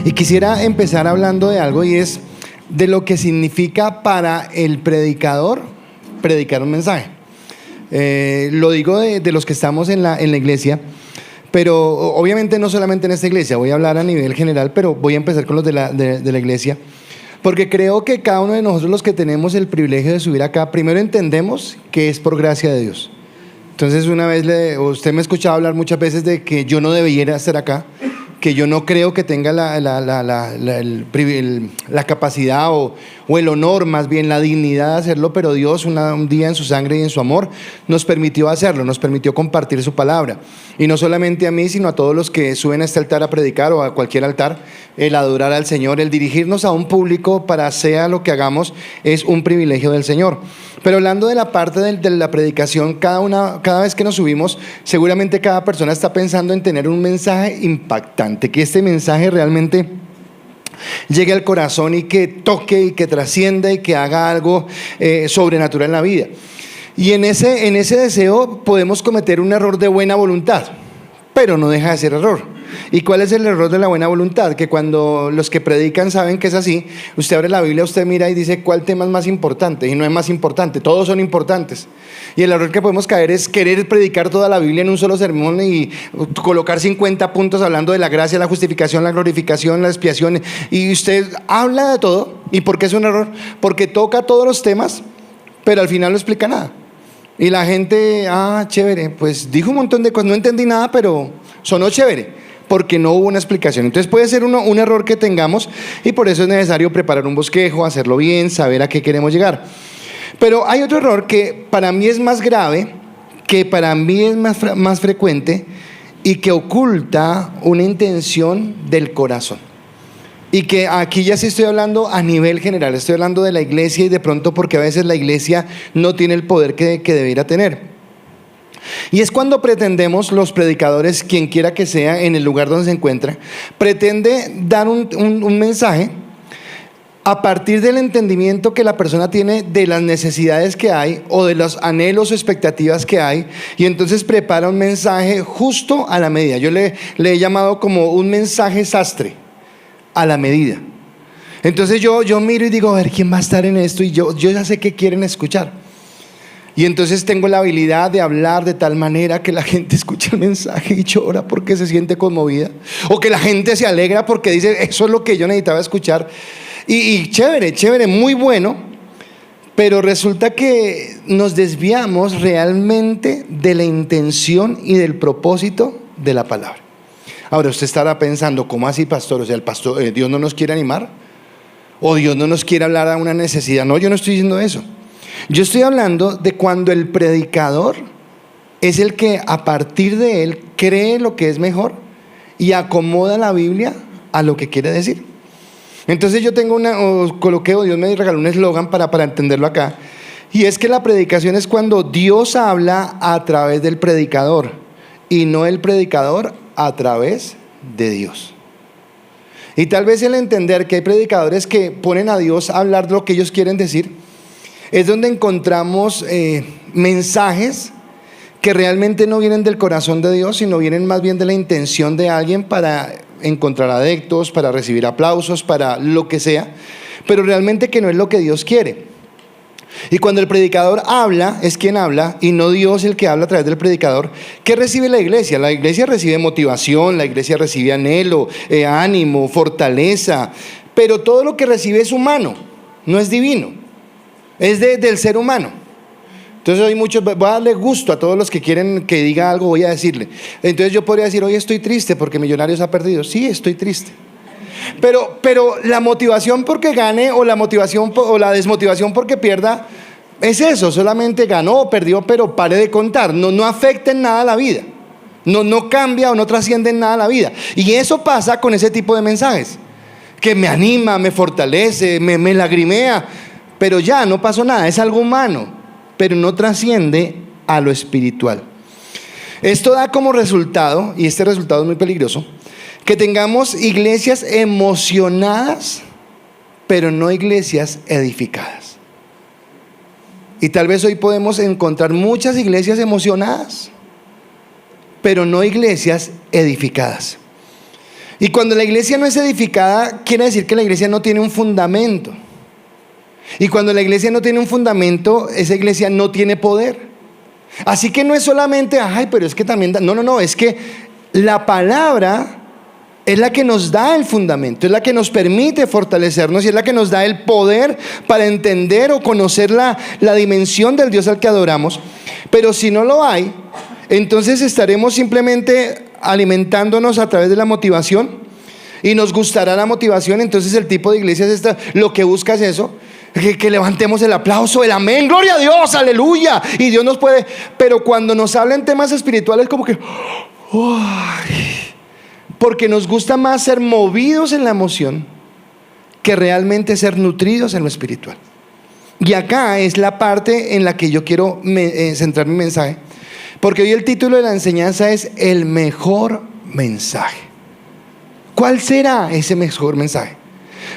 Y quisiera empezar hablando de algo, y es de lo que significa para el predicador predicar un mensaje. Lo digo de los que estamos en la iglesia, pero obviamente no solamente en esta iglesia, voy a hablar a nivel general, pero voy a empezar con los de la iglesia, porque creo que cada uno de nosotros, los que tenemos el privilegio de subir acá, primero entendemos que es por gracia de Dios. Entonces, una vez usted me ha escuchado hablar muchas veces de que yo no debiera estar acá, que yo no creo que tenga la capacidad o el honor, más bien la dignidad de hacerlo, pero Dios un día en su sangre y en su amor nos permitió hacerlo, nos permitió compartir su palabra. Y no solamente a mí, sino a todos los que suben a este altar a predicar o a cualquier altar, el adorar al Señor, el dirigirnos a un público para sea lo que hagamos, es un privilegio del Señor. Pero hablando de la parte de la predicación, cada vez que nos subimos, seguramente cada persona está pensando en tener un mensaje impactante, que este mensaje realmente llegue al corazón y que toque y que trascienda y que haga algo sobrenatural en la vida. Y en ese deseo podemos cometer un error de buena voluntad, pero no deja de ser error. ¿Y cuál es el error de la buena voluntad? Que cuando los que predican saben que es así, usted abre la Biblia, usted mira y dice ¿cuál tema es más importante? Y no es más importante, todos son importantes. Y el error que podemos caer es querer predicar toda la Biblia en un solo sermón y colocar 50 puntos hablando de la gracia, la justificación, la glorificación, la expiación, y usted habla de todo. ¿Y por qué es un error? Porque toca todos los temas, pero al final no explica nada. Y la gente, chévere, pues dijo un montón de cosas, no entendí nada, pero sonó chévere, porque no hubo una explicación. Entonces puede ser un error que tengamos, y por eso es necesario preparar un bosquejo, hacerlo bien, saber a qué queremos llegar. Pero hay otro error que para mí es más grave, que para mí es más frecuente, y que oculta una intención del corazón. Y que aquí ya sí estoy hablando a nivel general, estoy hablando de la iglesia, y de pronto porque a veces la iglesia no tiene el poder que debiera tener. Y es cuando pretendemos, los predicadores, quien quiera que sea, en el lugar donde se encuentra, pretende dar un mensaje a partir del entendimiento que la persona tiene de las necesidades que hay o de los anhelos o expectativas que hay, y entonces prepara un mensaje justo a la medida. Yo le he llamado como un mensaje sastre, a la medida. Entonces yo miro y digo, a ver, ¿quién va a estar en esto? Y yo ya sé qué quieren escuchar. Y entonces tengo la habilidad de hablar de tal manera que la gente escucha el mensaje y llora porque se siente conmovida, o que la gente se alegra porque dice, eso es lo que yo necesitaba escuchar. Y chévere, muy bueno, pero resulta que nos desviamos realmente de la intención y del propósito de la palabra. Ahora usted estará pensando, ¿cómo así, pastor? O sea, ¿Dios no nos quiere animar? ¿O Dios no nos quiere hablar a una necesidad? No, yo no estoy diciendo eso. Yo estoy hablando de cuando el predicador es el que a partir de él cree lo que es mejor y acomoda la Biblia a lo que quiere decir. Entonces yo tengo Dios me regaló un eslogan para entenderlo acá, y es que la predicación es cuando Dios habla a través del predicador y no el predicador a través de Dios. Y tal vez el entender que hay predicadores que ponen a Dios a hablar de lo que ellos quieren decir, es donde encontramos mensajes que realmente no vienen del corazón de Dios, sino vienen más bien de la intención de alguien para encontrar adeptos, para recibir aplausos, para lo que sea, pero realmente que no es lo que Dios quiere. Y cuando el predicador habla, es quien habla y no Dios el que habla a través del predicador. ¿Qué recibe la iglesia? La iglesia recibe motivación, la iglesia recibe anhelo, ánimo, fortaleza, pero todo lo que recibe es humano, no es divino. Es del ser humano. Entonces hay muchos, voy a darle gusto a todos los que quieren que diga algo, voy a decirle. Entonces yo podría decir, hoy estoy triste porque Millonarios ha perdido. Sí, estoy triste. Pero la motivación porque gane o la motivación o la desmotivación porque pierda, es eso, solamente ganó o perdió, pero pare de contar. No afecta en nada la vida. No cambia o no trasciende en nada la vida. Y eso pasa con ese tipo de mensajes, que me anima, me fortalece, me lagrimea. Pero ya no pasó nada, es algo humano, pero no trasciende a lo espiritual. Esto da como resultado, y este resultado es muy peligroso, que tengamos iglesias emocionadas, pero no iglesias edificadas. Y tal vez hoy podemos encontrar muchas iglesias emocionadas, pero no iglesias edificadas. Y cuando la iglesia no es edificada, quiere decir que la iglesia no tiene un fundamento. Y cuando la iglesia no tiene un fundamento, esa iglesia no tiene poder. Así que no es solamente, ay, pero es que también no, es que la palabra es la que nos da el fundamento, es la que nos permite fortalecernos y es la que nos da el poder para entender o conocer la dimensión del Dios al que adoramos. Pero si no lo hay, entonces estaremos simplemente alimentándonos a través de la motivación y nos gustará la motivación. Entonces el tipo de iglesia es lo que busca es eso, que levantemos el aplauso, el amén, gloria a Dios, aleluya, y Dios nos puede. Pero cuando nos hablan temas espirituales como que porque nos gusta más ser movidos en la emoción que realmente ser nutridos en lo espiritual. Y acá es la parte en la que yo quiero centrar mi mensaje, porque hoy el título de la enseñanza es el mejor mensaje. ¿Cuál será ese mejor mensaje?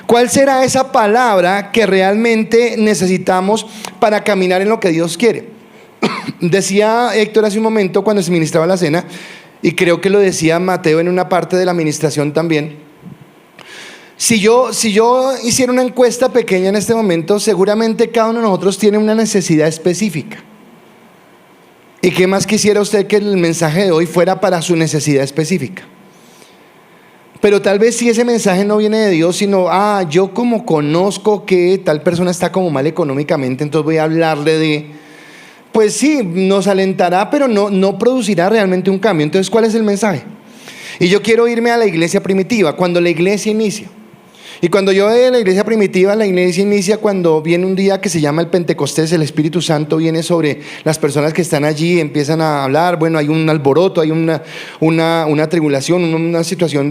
¿Cuál será esa palabra que realmente necesitamos para caminar en lo que Dios quiere? Decía Héctor hace un momento cuando se ministraba la cena, y creo que lo decía Mateo en una parte de la administración también. Si yo hiciera una encuesta pequeña en este momento, seguramente cada uno de nosotros tiene una necesidad específica. ¿Y qué más quisiera usted que el mensaje de hoy fuera para su necesidad específica? Pero tal vez si ese mensaje no viene de Dios, sino, yo como conozco que tal persona está como mal económicamente, entonces voy a hablarle de... Pues sí, nos alentará, pero no producirá realmente un cambio. Entonces, ¿cuál es el mensaje? Y yo quiero irme a la iglesia primitiva, cuando la iglesia inicia. Y cuando yo veo la iglesia primitiva, la iglesia inicia cuando viene un día que se llama el Pentecostés. El Espíritu Santo viene sobre las personas que están allí, empiezan a hablar. Bueno, hay un alboroto, hay una tribulación, una situación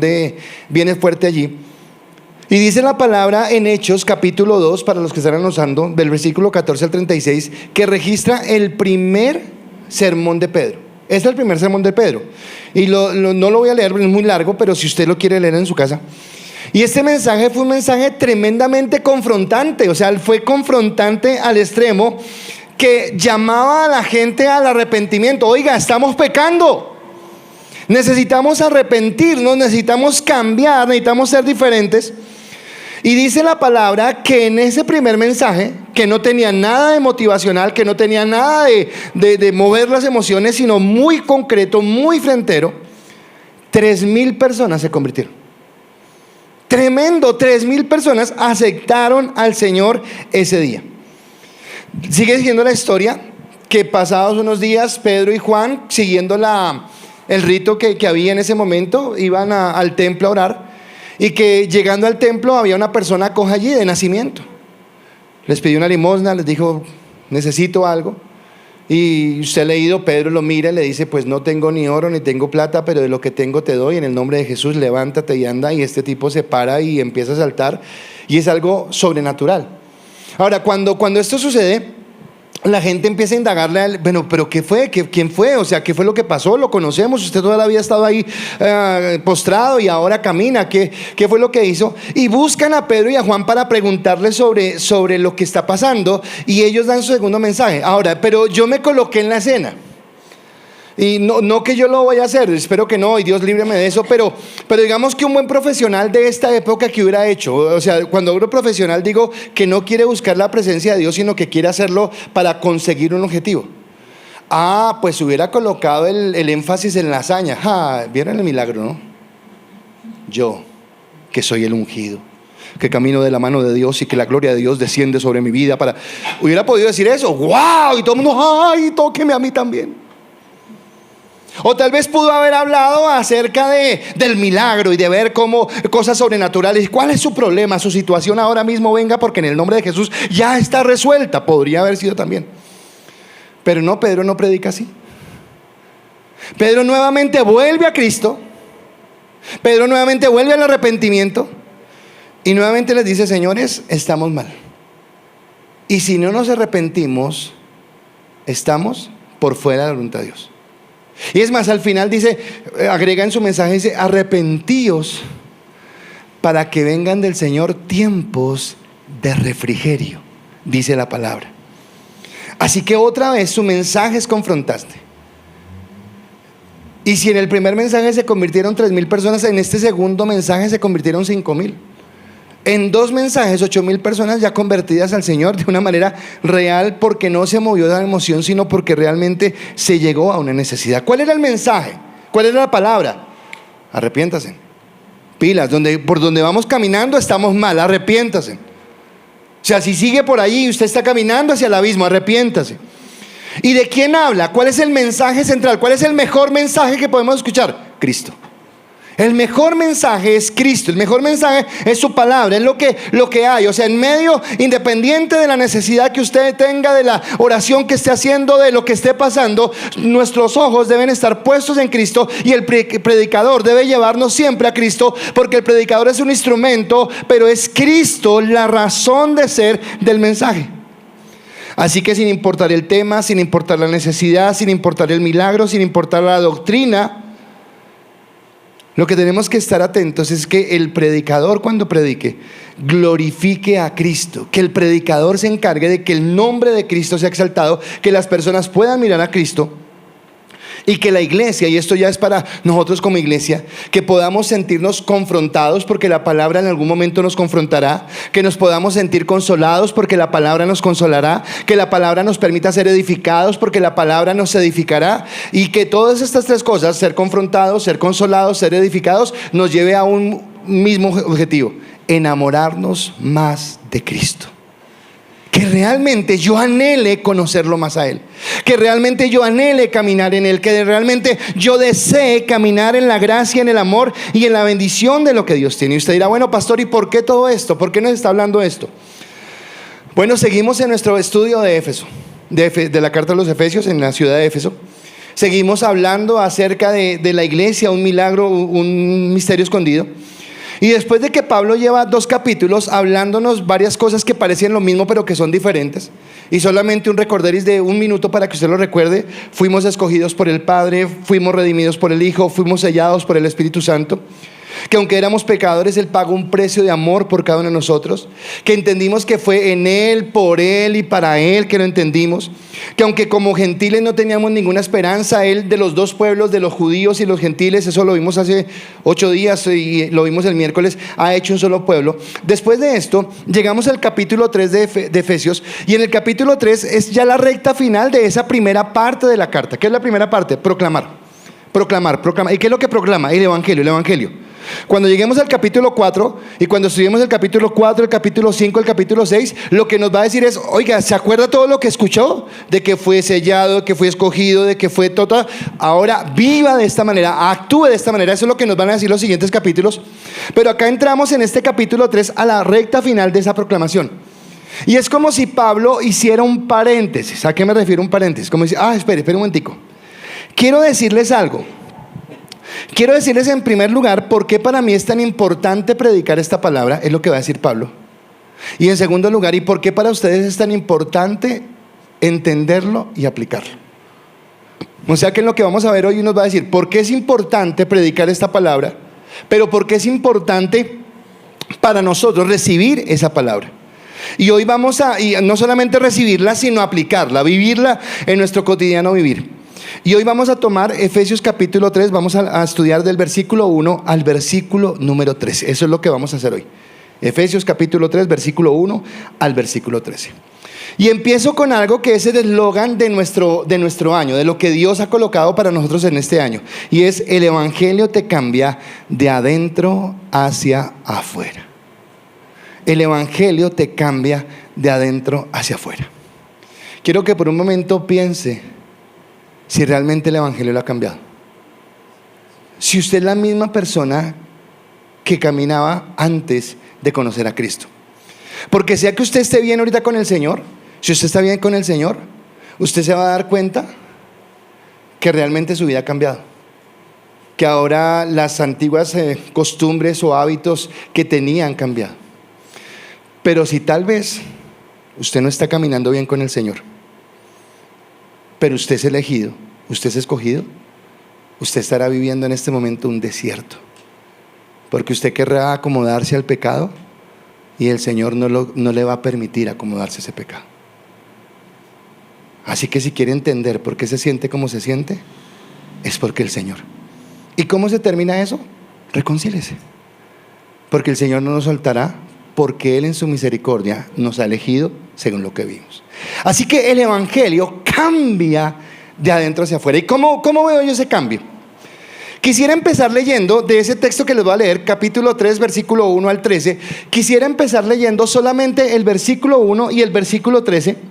viene fuerte allí. Y dice la palabra en Hechos capítulo 2, para los que están anotando, del versículo 14 al 36, que registra el primer sermón de Pedro. Este es el primer sermón de Pedro. Y no lo voy a leer porque es muy largo, pero si usted lo quiere leer en su casa. Y este mensaje fue un mensaje tremendamente confrontante. O sea, fue confrontante al extremo que llamaba a la gente al arrepentimiento. Oiga, estamos pecando. Necesitamos arrepentirnos, necesitamos cambiar, necesitamos ser diferentes. Y dice la palabra que en ese primer mensaje, que no tenía nada de motivacional, que no tenía nada de mover las emociones, sino muy concreto, muy frentero, 3,000 personas se convirtieron. Tremendo, 3,000 personas aceptaron al Señor ese día. Sigue diciendo la historia que pasados unos días, Pedro y Juan, siguiendo el rito que había en ese momento, iban al templo a orar. Y que llegando al templo había una persona coja allí de nacimiento. Les pidió una limosna, les dijo, necesito algo. Y usted ha leído, Pedro lo mira y le dice, pues no tengo ni oro ni tengo plata, pero de lo que tengo te doy. En el nombre de Jesús, levántate y anda. Y este tipo se para y empieza a saltar. Y es algo sobrenatural. Ahora, cuando esto sucede, la gente empieza a indagarle a él, bueno, pero ¿qué fue? ¿Quién fue? O sea, ¿qué fue lo que pasó? Lo conocemos, usted toda la vida ha estado ahí postrado y ahora camina. ¿Qué fue lo que hizo? Y buscan a Pedro y a Juan para preguntarles sobre lo que está pasando, y ellos dan su segundo mensaje. Ahora, pero yo me coloqué en la escena. Y no que yo lo vaya a hacer, espero que no, y Dios líbreme de eso, pero digamos que un buen profesional de esta época, que hubiera hecho? O sea, cuando hablo profesional digo que no quiere buscar la presencia de Dios, sino que quiere hacerlo para conseguir un objetivo. Pues hubiera colocado el énfasis en la hazaña. ¿Vieron el milagro, no? Yo, que soy el ungido, que camino de la mano de Dios y que la gloria de Dios desciende sobre mi vida. Hubiera podido decir eso, ¡wow! Y todo el mundo, ¡ay, tóqueme a mí también! O tal vez pudo haber hablado acerca del milagro y de ver cómo cosas sobrenaturales. ¿Cuál es su problema? Su situación ahora mismo, venga, porque en el nombre de Jesús ya está resuelta. Podría haber sido también. Pero no, Pedro no predica así. Pedro nuevamente vuelve a Cristo. Pedro nuevamente vuelve al arrepentimiento. Y nuevamente les dice, señores, estamos mal. Y si no nos arrepentimos, estamos por fuera de la voluntad de Dios. Y es más, al final dice, agrega en su mensaje, dice, arrepentíos para que vengan del Señor tiempos de refrigerio, dice la palabra. Así que otra vez su mensaje es confrontante. Y si en el primer mensaje se convirtieron 3.000 personas, en este segundo mensaje se convirtieron 5.000. En 2 mensajes, 8.000 personas ya convertidas al Señor de una manera real, porque no se movió de la emoción, sino porque realmente se llegó a una necesidad. ¿Cuál era el mensaje? ¿Cuál era la palabra? Arrepiéntase. Pilas, por donde vamos caminando estamos mal, arrepiéntase. O sea, si sigue por ahí y usted está caminando hacia el abismo, arrepiéntase. ¿Y de quién habla? ¿Cuál es el mensaje central? ¿Cuál es el mejor mensaje que podemos escuchar? Cristo. El mejor mensaje es Cristo, el mejor mensaje es su palabra, es lo que hay. O sea, en medio, independiente de la necesidad que usted tenga, de la oración que esté haciendo, de lo que esté pasando, nuestros ojos deben estar puestos en Cristo, y el predicador debe llevarnos siempre a Cristo, porque el predicador es un instrumento, pero es Cristo la razón de ser del mensaje. Así que sin importar el tema, sin importar la necesidad, sin importar el milagro, sin importar la doctrina, lo que tenemos que estar atentos es que el predicador, cuando predique, glorifique a Cristo. Que el predicador se encargue de que el nombre de Cristo sea exaltado, que las personas puedan mirar a Cristo, y que la iglesia, y esto ya es para nosotros como iglesia, que podamos sentirnos confrontados, porque la palabra en algún momento nos confrontará, que nos podamos sentir consolados, porque la palabra nos consolará, que la palabra nos permita ser edificados, porque la palabra nos edificará, y que todas estas 3 cosas, ser confrontados, ser consolados, ser edificados, nos lleve a un mismo objetivo: enamorarnos más de Cristo. Que realmente yo anhele conocerlo más a Él, que realmente yo anhele caminar en Él, que realmente yo desee caminar en la gracia, en el amor y en la bendición de lo que Dios tiene. Y usted dirá: bueno, pastor, ¿y por qué todo esto? ¿Por qué nos está hablando esto? Bueno, seguimos en nuestro estudio de Éfeso, de la carta a los Efesios, en la ciudad de Éfeso. Seguimos hablando acerca de la iglesia, un milagro, un misterio escondido. Y después de que Pablo lleva 2 capítulos hablándonos varias cosas que parecen lo mismo pero que son diferentes, y solamente un recorderis de 1 minuto para que usted lo recuerde: fuimos escogidos por el Padre, fuimos redimidos por el Hijo, fuimos sellados por el Espíritu Santo, que aunque éramos pecadores, Él pagó un precio de amor por cada uno de nosotros, que entendimos que fue en Él, por Él y para Él que lo entendimos, que aunque como gentiles no teníamos ninguna esperanza, Él de los 2 pueblos, de los judíos y los gentiles, eso lo vimos hace 8 días y lo vimos el miércoles, ha hecho un solo pueblo. Después de esto llegamos al capítulo 3 de Efesios, y en el capítulo 3 es ya la recta final de esa primera parte de la carta. ¿Qué es la primera parte? Proclamar. ¿Y qué es lo que proclama? El Evangelio. Cuando lleguemos al capítulo 4, y cuando estudiemos el capítulo 4, el capítulo 5, el capítulo 6, lo que nos va a decir es: oiga, ¿se acuerda todo lo que escuchó? De que fue sellado, de que fue escogido, de que fue total. Ahora viva de esta manera, actúe de esta manera. Eso es lo que nos van a decir los siguientes capítulos. Pero acá entramos en este capítulo 3 a la recta final de esa proclamación. Y es como si Pablo hiciera un paréntesis. ¿A qué me refiero un paréntesis? Como dice: espere un momentico. Quiero decirles algo. Quiero decirles en primer lugar por qué para mí es tan importante predicar esta palabra, es lo que va a decir Pablo. Y en segundo lugar, y por qué para ustedes es tan importante entenderlo y aplicarlo. O sea que en lo que vamos a ver hoy nos va a decir por qué es importante predicar esta palabra, pero por qué es importante para nosotros recibir esa palabra. Y hoy vamos y no solamente recibirla, sino aplicarla, vivirla en nuestro cotidiano vivir. Y hoy vamos a tomar Efesios capítulo 3, vamos a estudiar del versículo 1 al versículo número 13. Eso es lo que vamos a hacer hoy. Efesios capítulo 3, versículo 1 al versículo 13. Y empiezo con algo que es el eslogan de nuestro año, de lo que Dios ha colocado para nosotros en este año. Y es: el Evangelio te cambia de adentro hacia afuera. El Evangelio te cambia de adentro hacia afuera. Quiero que por un momento piense si realmente el Evangelio lo ha cambiado. Si usted es la misma persona que caminaba antes de conocer a Cristo. Porque sea que usted esté bien ahorita con el Señor, si usted está bien con el Señor, usted se va a dar cuenta que realmente su vida ha cambiado. Que ahora las antiguas costumbres o hábitos que tenía han cambiado. Pero si tal vez usted no está caminando bien con el Señor, pero usted es elegido, usted es escogido, usted estará viviendo en este momento un desierto, porque usted querrá acomodarse al pecado y el Señor no le va a permitir acomodarse a ese pecado. Así que si quiere entender por qué se siente como se siente, es porque el Señor ¿Y cómo se termina eso? Reconcíliese. Porque el Señor no nos soltará, porque Él en su misericordia nos ha elegido según lo que vimos. Así que el Evangelio cambia de adentro hacia afuera. ¿Y cómo veo yo ese cambio? Quisiera empezar leyendo de ese texto que les voy a leer, capítulo 3, versículo 1 al 13. Quisiera empezar leyendo solamente el versículo 1 y el versículo 13.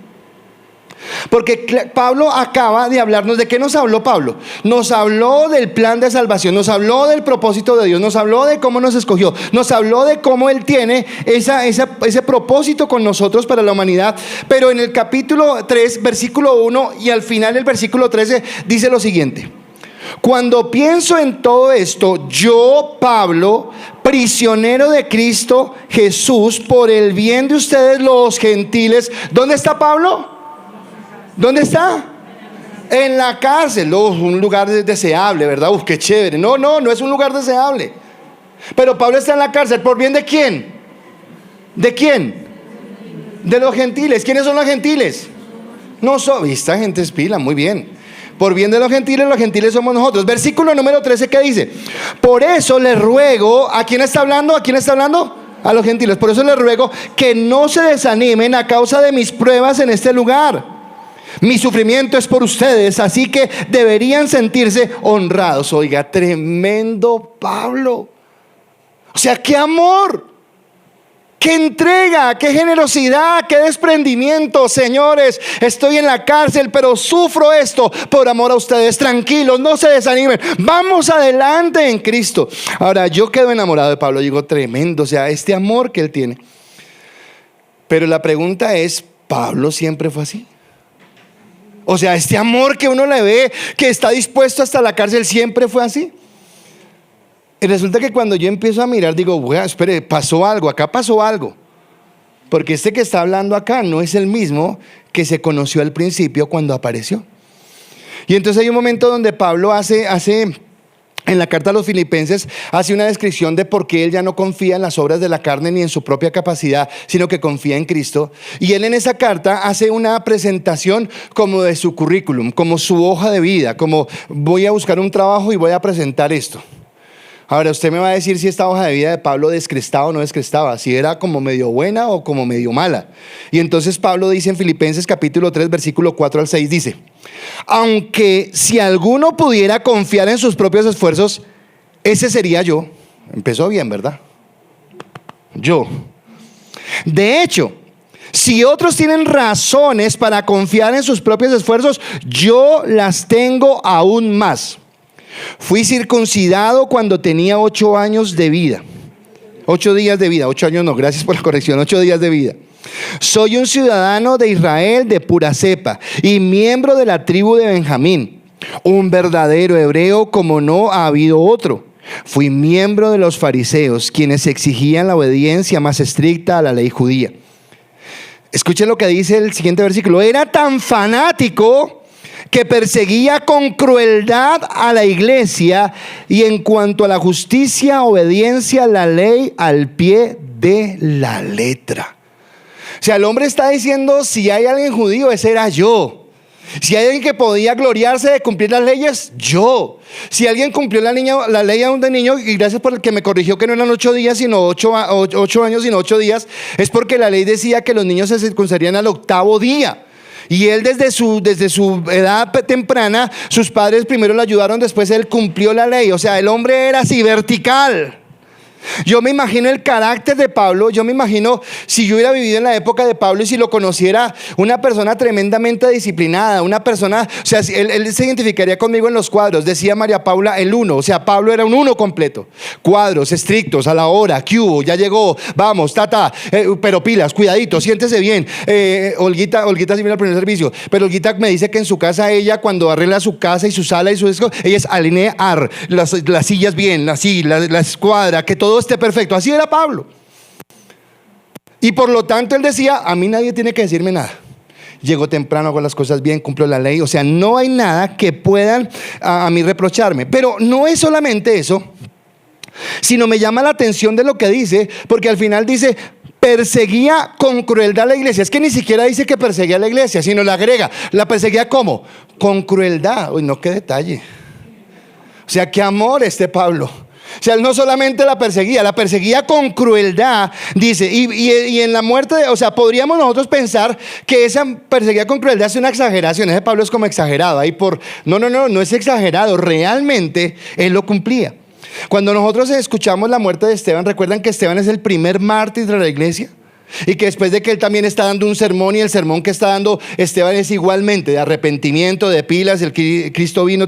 Porque Pablo acaba de hablarnos. ¿De qué nos habló Pablo? Nos habló del plan de salvación, nos habló del propósito de Dios, nos habló de cómo nos escogió, nos habló de cómo Él tiene ese propósito con nosotros para la humanidad. Pero en el capítulo 3, versículo 1 y al final el versículo 13 dice lo siguiente: cuando pienso en todo esto, yo, Pablo, prisionero de Cristo Jesús, por el bien de ustedes los gentiles. ¿Dónde está Pablo? ¿Dónde está? En la cárcel. Un lugar deseable, ¿verdad? Qué chévere. No es un lugar deseable. Pero Pablo está en la cárcel. ¿Por bien de quién? ¿De quién? De los gentiles. ¿Quiénes son los gentiles? Esta gente es pila, muy bien. Por bien de los gentiles somos nosotros. Versículo número 13, ¿qué dice? Por eso les ruego, ¿a quién está hablando? ¿A quién está hablando? A los gentiles. Por eso les ruego que no se desanimen a causa de mis pruebas en este lugar. Mi sufrimiento es por ustedes, así que deberían sentirse honrados. Oiga, tremendo Pablo. O sea, qué amor, qué entrega, qué generosidad, qué desprendimiento. Señores, estoy en la cárcel, pero sufro esto por amor a ustedes. Tranquilos, no se desanimen, vamos adelante en Cristo. Ahora, yo quedo enamorado de Pablo. Digo, tremendo, o sea, este amor que él tiene. Pero la pregunta es, ¿Pablo siempre fue así? O sea, este amor que uno le ve, que está dispuesto hasta la cárcel, ¿siempre fue así? Y resulta que cuando yo empiezo a mirar, digo, bueno, espere, pasó algo, acá pasó algo. Porque este que está hablando acá no es el mismo que se conoció al principio cuando apareció. Y entonces hay un momento donde Pablo hace en la carta a los Filipenses, hace una descripción de por qué él ya no confía en las obras de la carne ni en su propia capacidad, sino que confía en Cristo. Y él en esa carta hace una presentación como de su currículum, como su hoja de vida, como voy a buscar un trabajo y voy a presentar esto. Ahora usted me va a decir si esta hoja de vida de Pablo descrestaba o no descrestaba, si era como medio buena o como medio mala. Y entonces Pablo dice en Filipenses capítulo 3 versículo 4 al 6, dice: aunque si alguno pudiera confiar en sus propios esfuerzos, ese sería yo. Empezó bien, ¿verdad? Yo. De hecho, si otros tienen razones para confiar en sus propios esfuerzos, yo las tengo aún más. Fui circuncidado cuando tenía 8 años de vida. 8 días de vida, 8 años no, gracias por la corrección, 8 días de vida. Soy un ciudadano de Israel de pura cepa y miembro de la tribu de Benjamín, un verdadero hebreo como no ha habido otro. Fui miembro de los fariseos, quienes exigían la obediencia más estricta a la ley judía. Escuchen lo que dice el siguiente versículo: era tan fanático que perseguía con crueldad a la iglesia, y en cuanto a la justicia, obediencia a la ley al pie de la letra. O sea, el hombre está diciendo, si hay alguien judío, ese era yo. Si hay alguien que podía gloriarse de cumplir las leyes, yo. Si alguien cumplió la ley aún de niño, y gracias por el que me corrigió que no eran 8 días, sino 8 años, sino 8 días, es porque la ley decía que los niños se circuncidarían al 8º día. Y él desde su edad temprana, sus padres primero le ayudaron, después él cumplió la ley. O sea, el hombre era así, vertical. Yo me imagino el carácter de Pablo. Yo me imagino si yo hubiera vivido en la época de Pablo y si lo conociera, una persona tremendamente disciplinada, una persona, o sea, él se identificaría conmigo en los cuadros. Decía María Paula, el 1, o sea, Pablo era un 1 completo. Cuadros estrictos, a la hora, ¿qué hubo? Ya llegó, vamos, pero pilas, cuidadito, siéntese bien. Olguita sí viene al primer servicio, pero Olguita me dice que en su casa ella, cuando arregla su casa y su sala y su disco, ella es alinear las sillas bien, así, la escuadra, que todo esté perfecto. Así era Pablo. Y por lo tanto él decía, a mí nadie tiene que decirme nada. Llego temprano, hago las cosas bien, cumplo la ley. O sea, no hay nada que puedan a mí reprocharme. Pero no es solamente eso, sino me llama la atención de lo que dice, porque al final dice, perseguía con crueldad a la iglesia. Es que ni siquiera dice que perseguía a la iglesia, sino le agrega, ¿la perseguía cómo? Con crueldad. Uy, no, qué detalle. O sea, qué amor este Pablo. O sea, él no solamente la perseguía con crueldad, dice, y en la muerte, o sea, podríamos nosotros pensar que esa perseguía con crueldad es una exageración. Ese Pablo es como exagerado, no es exagerado, realmente él lo cumplía. Cuando nosotros escuchamos la muerte de Esteban, recuerdan que Esteban es el primer mártir de la iglesia. Y que después de que él también está dando un sermón, y el sermón que está dando Esteban es igualmente de arrepentimiento, de pilas, el Cristo vino,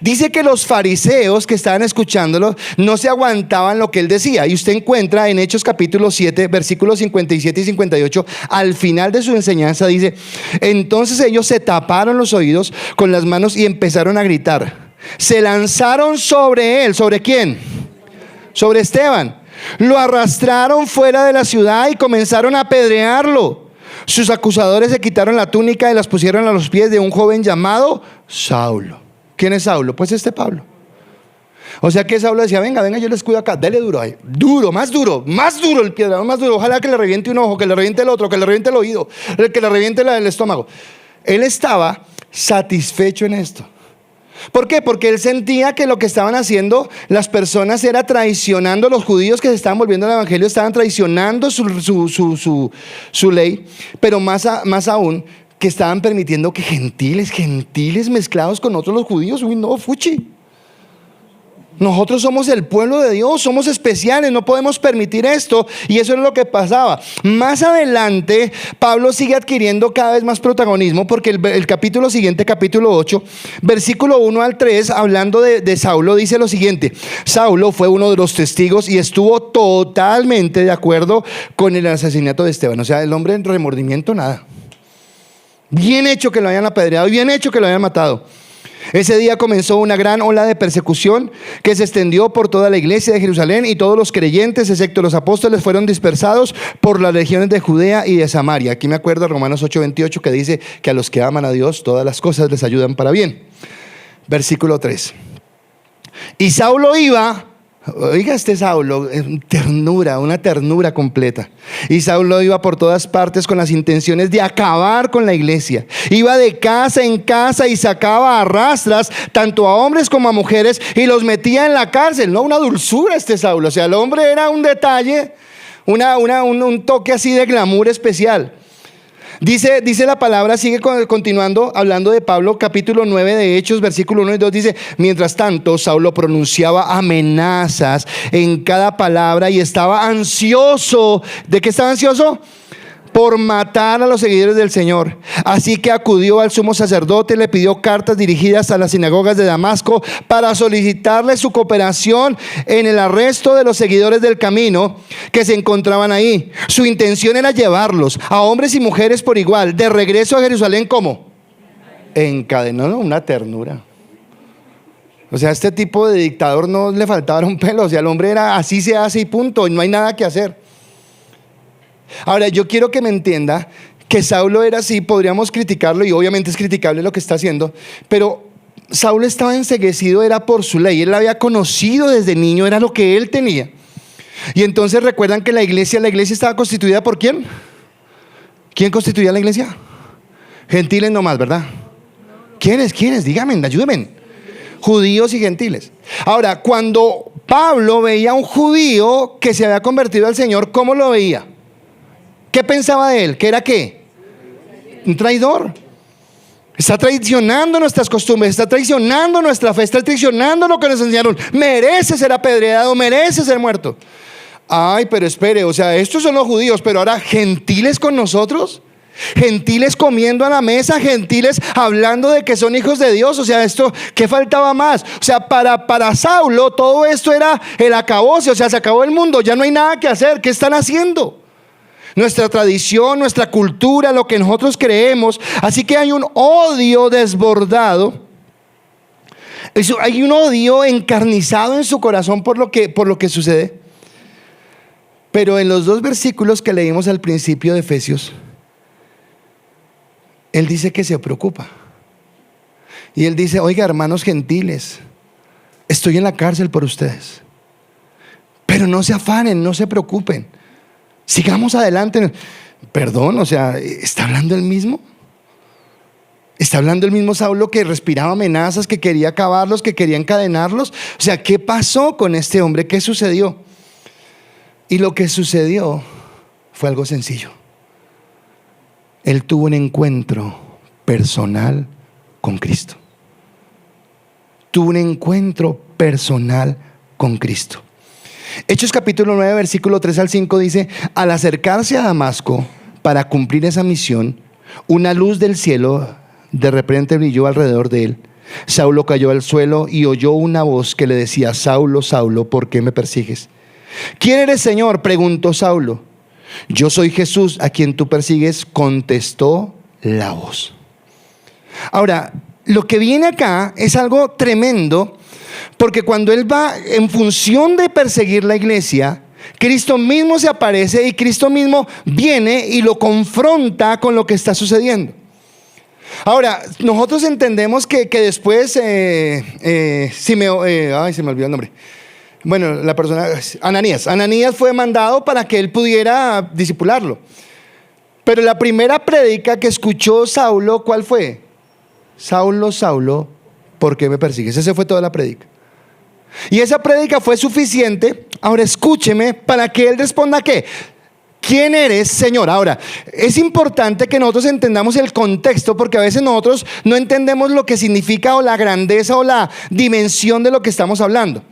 dice que los fariseos que estaban escuchándolo no se aguantaban lo que él decía. Y usted encuentra en Hechos capítulo 7, versículos 57 y 58, al final de su enseñanza dice: entonces ellos se taparon los oídos con las manos y empezaron a gritar. Se lanzaron sobre él. ¿Sobre quién? Sobre Esteban. Lo arrastraron fuera de la ciudad y comenzaron a apedrearlo. Sus acusadores se quitaron la túnica y las pusieron a los pies de un joven llamado Saulo. ¿Quién es Saulo? Pues este Pablo. O sea que Saulo decía: venga, yo les cuido acá, dele duro ahí, más duro el piedra, más duro. Ojalá que le reviente un ojo, que le reviente el otro, que le reviente el oído, que le reviente el estómago. Él estaba satisfecho en esto. ¿Por qué? Porque él sentía que lo que estaban haciendo las personas era traicionando. Los judíos que se estaban volviendo al evangelio estaban traicionando su ley, pero más aún que estaban permitiendo que gentiles mezclados con otros los judíos. Uy, no, fuchi. Nosotros somos el pueblo de Dios, somos especiales, no podemos permitir esto. Y eso es lo que pasaba. Más adelante, Pablo sigue adquiriendo cada vez más protagonismo, porque el capítulo siguiente, capítulo 8, versículo 1 al 3, hablando de Saulo, dice lo siguiente: Saulo fue uno de los testigos y estuvo totalmente de acuerdo con el asesinato de Esteban. O sea, el hombre en remordimiento, nada. Bien hecho que lo hayan apedreado, bien hecho que lo hayan matado. Ese día comenzó una gran ola de persecución que se extendió por toda la iglesia de Jerusalén, y todos los creyentes, excepto los apóstoles, fueron dispersados por las regiones de Judea y de Samaria. Aquí me acuerdo de Romanos 8:28, que dice que a los que aman a Dios todas las cosas les ayudan para bien. Versículo 3. Y Saulo iba, oiga este Saulo, una ternura completa. Y Saulo iba por todas partes con las intenciones de acabar con la iglesia. Iba de casa en casa y sacaba a rastras tanto a hombres como a mujeres y los metía en la cárcel. No, una dulzura este Saulo. O sea, el hombre era un detalle, un toque así de glamour especial. Dice la palabra, sigue continuando hablando de Pablo, capítulo 9 de Hechos, versículo 1 y 2, dice: mientras tanto, Saulo pronunciaba amenazas en cada palabra y estaba ansioso. ¿De qué estaba ansioso? Por matar a los seguidores del Señor. Así que acudió al sumo sacerdote y le pidió cartas dirigidas a las sinagogas de Damasco para solicitarle su cooperación en el arresto de los seguidores del camino que se encontraban ahí. Su intención era llevarlos, a hombres y mujeres por igual, de regreso a Jerusalén. ¿Cómo? Encadenado. Una ternura. O sea, a este tipo de dictador no le faltaba un pelo. O sea, el hombre era así se hace y punto, y no hay nada que hacer. Ahora, yo quiero que me entienda que Saulo era así. Podríamos criticarlo, y obviamente es criticable lo que está haciendo, pero Saulo estaba enceguecido, era por su ley. Él la había conocido desde niño, era lo que él tenía. Y entonces recuerdan que la iglesia estaba constituida ¿por quién? ¿Quién constituía la iglesia? Gentiles nomás, ¿verdad? ¿Quiénes? Díganme, ayúdenme. Judíos y gentiles. Ahora, cuando Pablo veía a un judío que se había convertido al Señor, ¿cómo lo veía? ¿Qué pensaba de él? ¿Que era qué? Un traidor. Está traicionando nuestras costumbres, está traicionando nuestra fe, está traicionando lo que nos enseñaron. Merece ser apedreado, merece ser muerto. Ay, pero espere, o sea, estos son los judíos, pero ahora gentiles con nosotros. Gentiles comiendo a la mesa, gentiles hablando de que son hijos de Dios. O sea, esto, ¿qué faltaba más? O sea, para Saulo todo esto era el acabose. O sea, se acabó el mundo, ya no hay nada que hacer. ¿Qué están haciendo? Nuestra tradición, nuestra cultura, lo que nosotros creemos. Así que hay un odio desbordado. Hay un odio encarnizado en su corazón por lo que sucede. Pero en los 2 versículos que leímos al principio de Efesios, él dice que se preocupa. Y él dice: oiga, hermanos gentiles, estoy en la cárcel por ustedes, pero no se afanen, no se preocupen, sigamos adelante. Perdón, o sea, ¿está hablando él mismo? Está hablando el mismo Saulo que respiraba amenazas, que quería acabarlos, que quería encadenarlos. O sea, ¿qué pasó con este hombre? ¿Qué sucedió? Y lo que sucedió fue algo sencillo. Él tuvo un encuentro personal con Cristo. Tuvo un encuentro personal con Cristo. Hechos capítulo 9, versículo 3 al 5 dice: al acercarse a Damasco para cumplir esa misión, una luz del cielo de repente brilló alrededor de él. Saulo cayó al suelo y oyó una voz que le decía: Saulo, Saulo, ¿por qué me persigues? ¿Quién eres, Señor?, preguntó Saulo. Yo soy Jesús, a quien tú persigues, contestó la voz. Ahora, lo que viene acá es algo tremendo, porque cuando él va en función de perseguir la iglesia, Cristo mismo se aparece y Cristo mismo viene y lo confronta con lo que está sucediendo. Ahora, nosotros entendemos que después, se me olvidó el nombre. Bueno, la persona, Ananías fue mandado para que él pudiera discipularlo. Pero la primera prédica que escuchó Saulo, ¿cuál fue? Saulo, Saulo, ¿por qué me persigues? Esa fue toda la prédica. Y esa prédica fue suficiente, ahora escúcheme, para que él responda ¿qué? ¿Quién eres, Señor? Ahora, es importante que nosotros entendamos el contexto, porque a veces nosotros no entendemos lo que significa o la grandeza o la dimensión de lo que estamos hablando.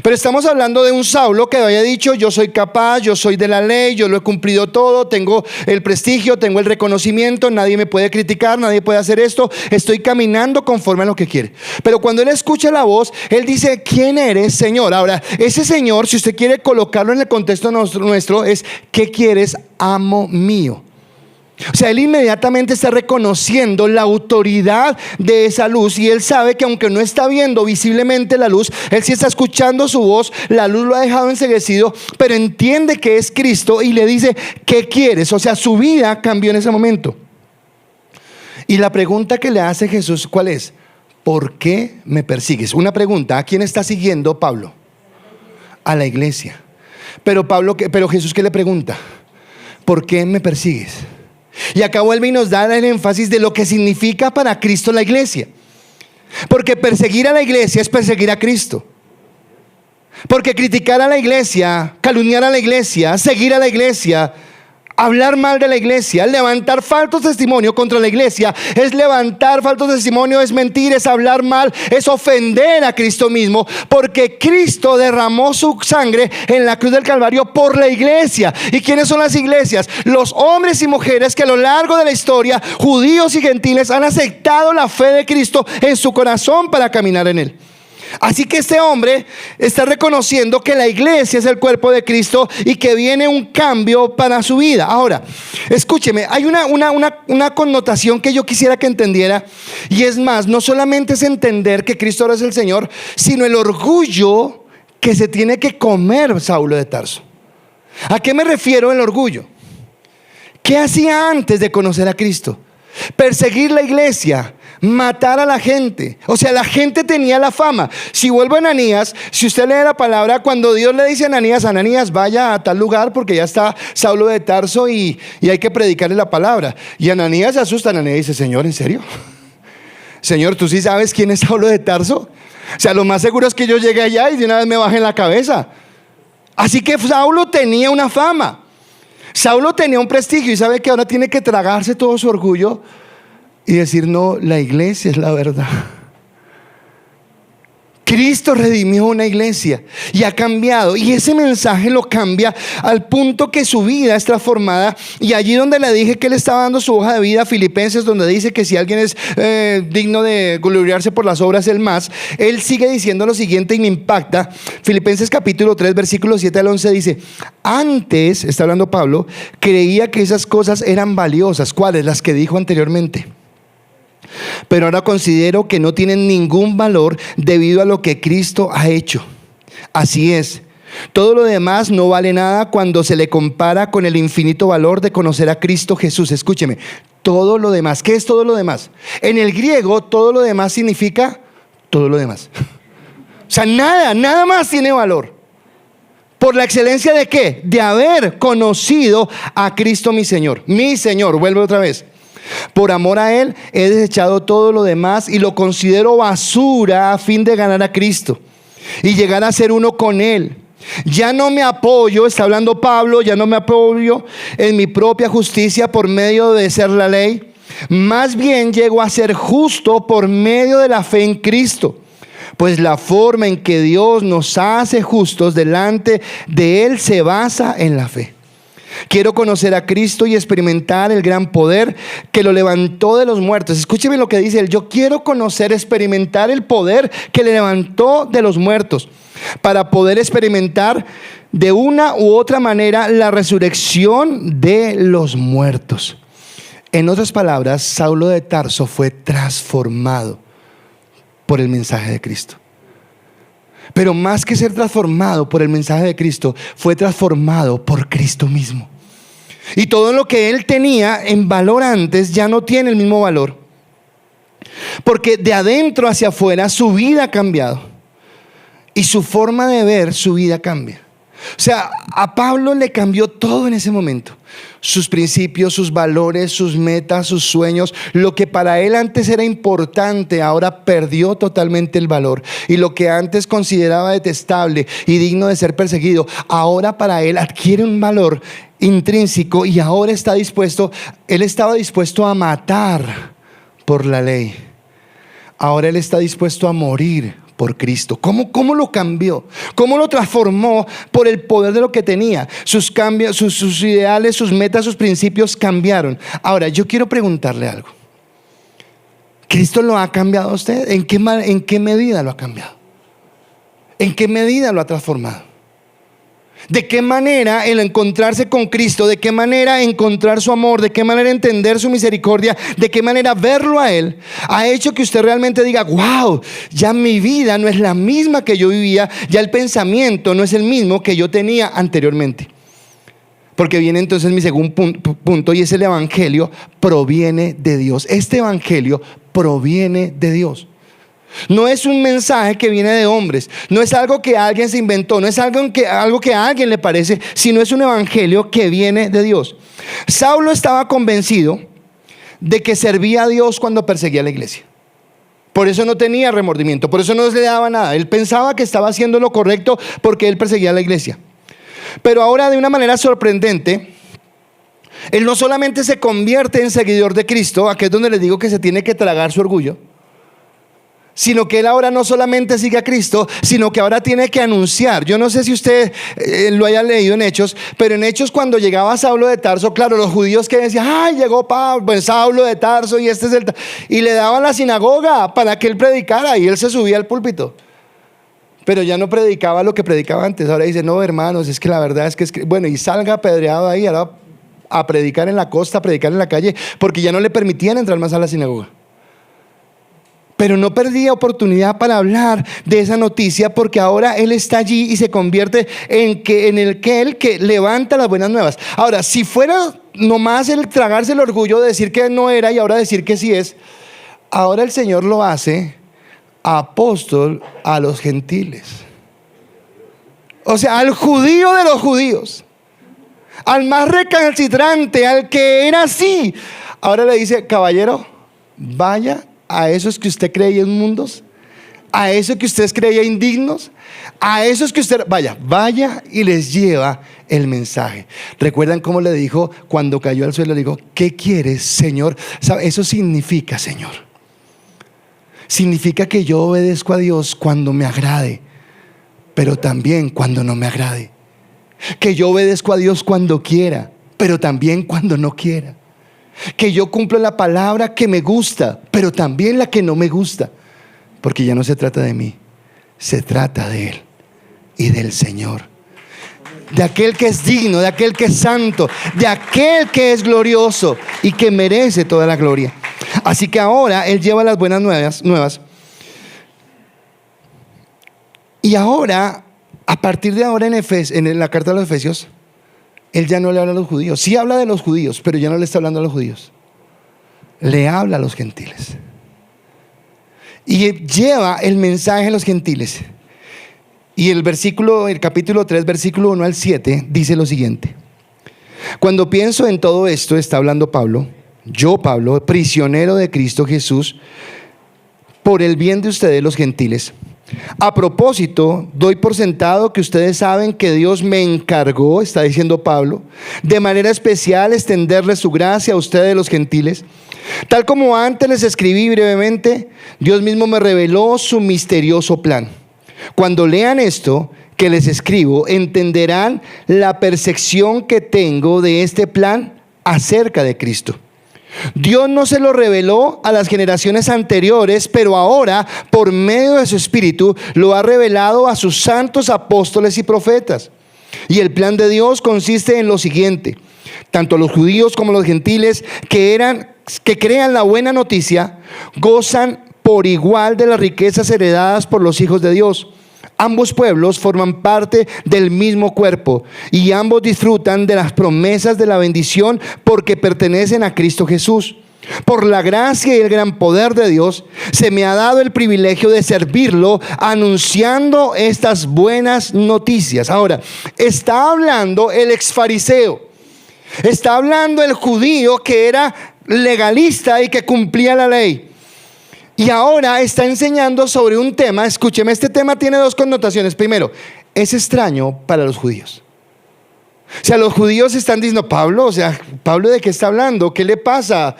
Pero estamos hablando de un Saulo que había dicho: yo soy capaz, yo soy de la ley, yo lo he cumplido todo, tengo el prestigio, tengo el reconocimiento, nadie me puede criticar, nadie puede hacer esto, estoy caminando conforme a lo que quiere. Pero cuando él escucha la voz, él dice: ¿quién eres, Señor? Ahora, ese Señor, si usted quiere colocarlo en el contexto nuestro, es: ¿qué quieres, amo mío? O sea, él inmediatamente está reconociendo la autoridad de esa luz, y él sabe que aunque no está viendo visiblemente la luz, él sí está escuchando su voz. La luz lo ha dejado enceguecido, pero entiende que es Cristo y le dice: ¿qué quieres? O sea, su vida cambió en ese momento. Y la pregunta que le hace Jesús, ¿cuál es? ¿Por qué me persigues? Una pregunta. ¿A quién está siguiendo Pablo? A la iglesia. Pero Jesús, ¿qué le pregunta? ¿Por qué me persigues? Y acá vuelve y nos da el énfasis de lo que significa para Cristo la iglesia. Porque perseguir a la iglesia es perseguir a Cristo. Porque criticar a la iglesia, calumniar a la iglesia, seguir a la iglesia, hablar mal de la iglesia, levantar falsos testimonios contra la iglesia, es levantar falsos testimonios, es mentir, es hablar mal, es ofender a Cristo mismo, porque Cristo derramó su sangre en la cruz del Calvario por la iglesia. ¿Y quiénes son las iglesias? Los hombres y mujeres que a lo largo de la historia, judíos y gentiles, han aceptado la fe de Cristo en su corazón para caminar en él. Así que este hombre está reconociendo que la iglesia es el cuerpo de Cristo y que viene un cambio para su vida. Ahora, escúcheme, hay una connotación que yo quisiera que entendiera, y es más, no solamente es entender que Cristo ahora es el Señor, sino el orgullo que se tiene que comer Saulo de Tarso. ¿A qué me refiero el orgullo? ¿Qué hacía antes de conocer a Cristo? Perseguir la iglesia, matar a la gente. O sea, la gente tenía la fama. Si vuelvo a Ananías, si usted lee la palabra, cuando Dios le dice a Ananías, vaya a tal lugar porque ya está Saulo de Tarso y hay que predicarle la palabra. Y Ananías se asusta. Ananías dice: Señor, ¿en serio? Señor, ¿tú sí sabes quién es Saulo de Tarso? O sea, lo más seguro es que yo llegue allá y de una vez me baje en la cabeza. Así que Saulo tenía una fama, Saulo tenía un prestigio, y sabe que ahora tiene que tragarse todo su orgullo y decir: no, la iglesia es la verdad. Cristo redimió una iglesia y ha cambiado, y ese mensaje lo cambia al punto que su vida es transformada. Y allí donde le dije que él estaba dando su hoja de vida, Filipenses, donde dice que si alguien es digno de gloriarse por las obras, él más, él sigue diciendo lo siguiente y me impacta. Filipenses capítulo 3 versículos 7 al 11 dice: antes, está hablando Pablo, creía que esas cosas eran valiosas. ¿Cuáles? Las que dijo anteriormente. Pero ahora considero que no tienen ningún valor debido a lo que Cristo ha hecho. Así es, todo lo demás no vale nada cuando se le compara con el infinito valor de conocer a Cristo Jesús. Escúcheme, todo lo demás. ¿Qué es todo lo demás? En el griego, todo lo demás significa todo lo demás. O sea, nada más tiene valor. ¿Por la excelencia de qué? De haber conocido a Cristo mi Señor. Mi Señor, vuelve otra vez. Por amor a Él he desechado todo lo demás y lo considero basura a fin de ganar a Cristo y llegar a ser uno con Él. Ya no me apoyo, está hablando Pablo, ya no me apoyo en mi propia justicia por medio de ser la ley. Más bien llego a ser justo por medio de la fe en Cristo. Pues la forma en que Dios nos hace justos delante de Él se basa en la fe. Quiero conocer a Cristo y experimentar el gran poder que lo levantó de los muertos. Escúcheme lo que dice él. Yo quiero conocer, experimentar el poder que le levantó de los muertos, para poder experimentar de una u otra manera la resurrección de los muertos. En otras palabras, Saulo de Tarso fue transformado por el mensaje de Cristo. Pero más que ser transformado por el mensaje de Cristo, fue transformado por Cristo mismo. Y todo lo que él tenía en valor antes ya no tiene el mismo valor. Porque de adentro hacia afuera su vida ha cambiado. Y su forma de ver su vida cambia. O sea, a Pablo le cambió todo en ese momento. Sus principios, sus valores, sus metas, sus sueños. Lo que para él antes era importante, ahora perdió totalmente el valor. Y lo que antes consideraba detestable y digno de ser perseguido, ahora para él adquiere un valor intrínseco. Y ahora él estaba dispuesto a matar por la ley. Ahora él está dispuesto a morir por Cristo. ¿Cómo lo cambió? ¿Cómo lo transformó por el poder de lo que tenía? Sus cambios, sus ideales, sus metas, sus principios cambiaron. Ahora, yo quiero preguntarle algo. ¿Cristo lo ha cambiado a usted? ¿En qué medida lo ha cambiado? ¿En qué medida lo ha transformado? ¿De qué manera el encontrarse con Cristo, de qué manera encontrar su amor, de qué manera entender su misericordia, de qué manera verlo a Él, ha hecho que usted realmente diga: wow, ya mi vida no es la misma que yo vivía, ya el pensamiento no es el mismo que yo tenía anteriormente? Porque viene entonces mi segundo punto, y es: el evangelio proviene de Dios. Este evangelio proviene de Dios. No es un mensaje que viene de hombres, no es algo que alguien se inventó, no es algo que a alguien le parece, sino es un evangelio que viene de Dios. Saulo estaba convencido de que servía a Dios cuando perseguía a la iglesia. Por eso no tenía remordimiento, por eso no le daba nada. Él pensaba que estaba haciendo lo correcto porque él perseguía a la iglesia. Pero ahora, de una manera sorprendente, él no solamente se convierte en seguidor de Cristo, aquí es donde les digo que se tiene que tragar su orgullo, sino que él ahora no solamente sigue a Cristo, sino que ahora tiene que anunciar. Yo no sé si usted lo haya leído en Hechos, pero en Hechos, cuando llegaba Saulo de Tarso, claro, los judíos que decían: ay, llegó Pablo, pues Saulo de Tarso, y este es el... Y le daban la sinagoga para que él predicara, y él se subía al púlpito. Pero ya no predicaba lo que predicaba antes. Ahora dice: no, hermanos, es que la verdad es que bueno, y salga apedreado ahí ahora a predicar en la costa, a predicar en la calle, porque ya no le permitían entrar más a la sinagoga. Pero no perdía oportunidad para hablar de esa noticia, porque ahora él está allí y se convierte en el que levanta las buenas nuevas. Ahora, si fuera nomás el tragarse el orgullo de decir que no era y ahora decir que sí es, ahora el Señor lo hace apóstol a los gentiles. O sea, al judío de los judíos, al más recalcitrante, al que era así. Ahora le dice: caballero, vaya a esos que usted creía inmundos, a esos que ustedes creía indignos, a esos que usted, vaya y les lleva el mensaje. ¿Recuerdan cómo le dijo cuando cayó al suelo? Le dijo: ¿qué quieres, Señor? ¿Sabe? Eso significa, Señor, significa que yo obedezco a Dios cuando me agrade, pero también cuando no me agrade. Que yo obedezco a Dios cuando quiera, pero también cuando no quiera. Que yo cumplo la palabra que me gusta, pero también la que no me gusta. Porque ya no se trata de mí, se trata de Él y del Señor. De aquel que es digno, de aquel que es santo, de aquel que es glorioso y que merece toda la gloria. Así que ahora Él lleva las buenas nuevas. Y ahora, a partir de ahora en la carta de los Efesios, Él ya no le habla a los judíos. Sí habla de los judíos, pero ya no le está hablando a los judíos. Le habla a los gentiles. Y lleva el mensaje a los gentiles. Y el capítulo 3, versículo 1 al 7, dice lo siguiente: cuando pienso en todo esto, está hablando Pablo, yo Pablo, prisionero de Cristo Jesús, por el bien de ustedes los gentiles. A propósito, doy por sentado que ustedes saben que Dios me encargó, está diciendo Pablo, de manera especial extenderles su gracia a ustedes los gentiles. Tal como antes les escribí brevemente, Dios mismo me reveló su misterioso plan. Cuando lean esto que les escribo, entenderán la percepción que tengo de este plan acerca de Cristo. Dios no se lo reveló a las generaciones anteriores, pero ahora, por medio de su Espíritu, lo ha revelado a sus santos apóstoles y profetas. Y el plan de Dios consiste en lo siguiente: tanto los judíos como los gentiles que crean la buena noticia, gozan por igual de las riquezas heredadas por los hijos de Dios. Ambos pueblos forman parte del mismo cuerpo y ambos disfrutan de las promesas de la bendición porque pertenecen a Cristo Jesús. Por la gracia y el gran poder de Dios, se me ha dado el privilegio de servirlo anunciando estas buenas noticias. Ahora, está hablando el exfariseo, está hablando el judío que era legalista y que cumplía la ley. Y ahora está enseñando sobre un tema. Escúcheme, este tema tiene dos connotaciones. Primero, es extraño para los judíos. O sea, los judíos están diciendo: Pablo, ¿Pablo de qué está hablando? ¿Qué le pasa?